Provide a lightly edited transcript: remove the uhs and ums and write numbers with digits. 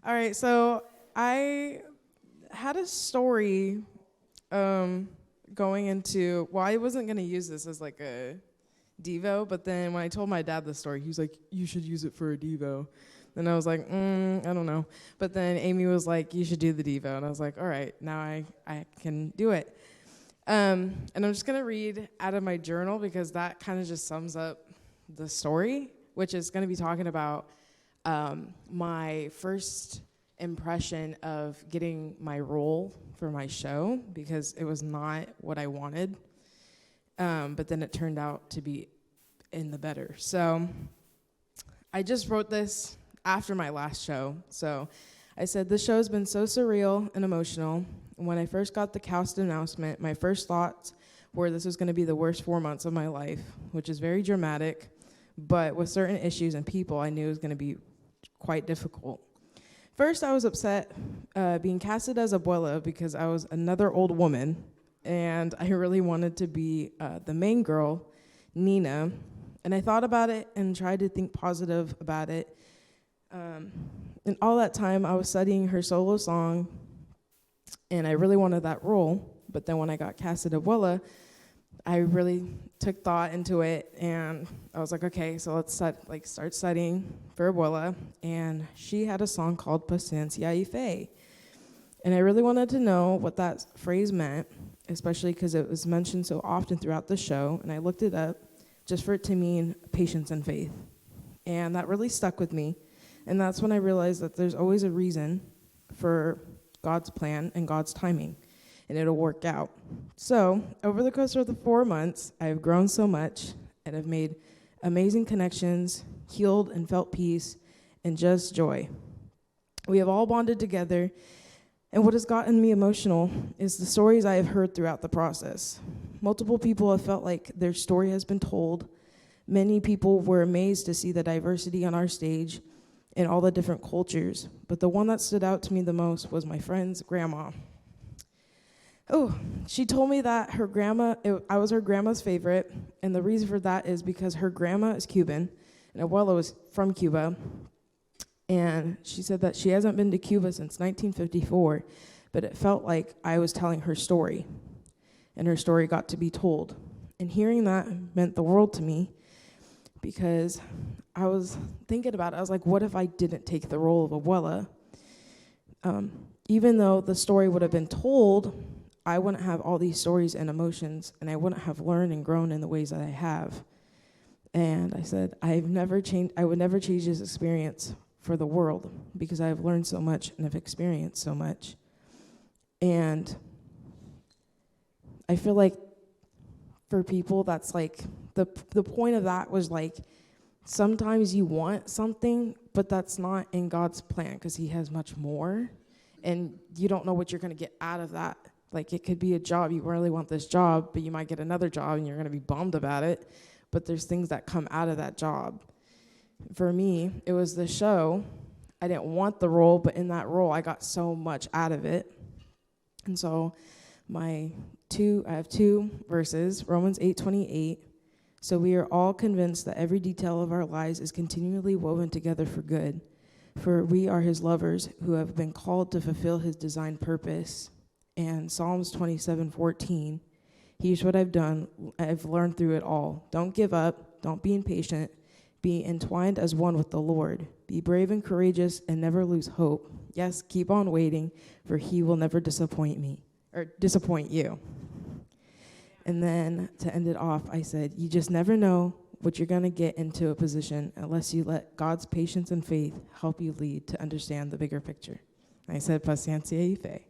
All right, so I had a story going into, well, I wasn't going to use this as like a Devo, but then when I told my dad the story, he was like, you should use it for a Devo. Then I was like, I don't know. But then Amy was like, you should do the Devo. And I was like, all right, now I can do it. And I'm just going to read out of my journal because that kind of just sums up the story, which is going to be talking about my first impression of getting my role for my show, because it was not what I wanted. But then it turned out to be in the better. So I just wrote this after my last show. So I said, this show has been so surreal and emotional. When I first got the cast announcement, my first thoughts were this was going to be the worst 4 months of my life, which is very dramatic. But with certain issues and people, I knew it was going to be quite difficult. First, I was upset being casted as Abuela because I was another old woman, and I really wanted to be the main girl, Nina. And I thought about it and tried to think positive about it. And all that time, I was studying her solo song, and I really wanted that role. But then when I got casted Abuela, I really took thought into it, and I was like, okay, so let's start studying for Abuela. And she had a song called Paciencia y Fe. And I really wanted to know what that phrase meant, especially because it was mentioned so often throughout the show. And I looked it up just for it to mean patience and faith. And that really stuck with me. And that's when I realized that there's always a reason for God's plan and God's timing, and it'll work out. So over the course of the 4 months, I've grown so much and have made amazing connections, healed and felt peace, and just joy. We have all bonded together, and what has gotten me emotional is the stories I have heard throughout the process. Multiple people have felt like their story has been told. Many people were amazed to see the diversity on our stage and all the different cultures, but the one that stood out to me the most was my friend's grandma. Oh, she told me that I was her grandma's favorite, and the reason for that is because her grandma is Cuban, and Abuela was from Cuba, and she said that she hasn't been to Cuba since 1954, but it felt like I was telling her story, and her story got to be told. And hearing that meant the world to me, because I was thinking about it. I was like, what if I didn't take the role of Abuela? Even though the story would have been told, I wouldn't have all these stories and emotions, and I wouldn't have learned and grown in the ways that I have. And I said, I would never change this experience for the world, because I have learned so much and have experienced so much. And I feel like for people, that's like, the point of that was like, sometimes you want something, but that's not in God's plan, because he has much more, and you don't know what you're going to get out of that. Like, it could be a job. You really want this job, but you might get another job, and you're going to be bummed about it. But there's things that come out of that job. For me, it was the show. I didn't want the role, but in that role, I got so much out of it. And so I have two verses, Romans 8:28. So we are all convinced that every detail of our lives is continually woven together for good. For we are his lovers who have been called to fulfill his designed purpose. And Psalms 27:14, here's what I've done. I've learned through it all. Don't give up. Don't be impatient. Be entwined as one with the Lord. Be brave and courageous and never lose hope. Yes, keep on waiting, for he will never disappoint you. And then to end it off, I said, you just never know what you're going to get into a position unless you let God's patience and faith help you lead to understand the bigger picture. I said, paciencia y fe.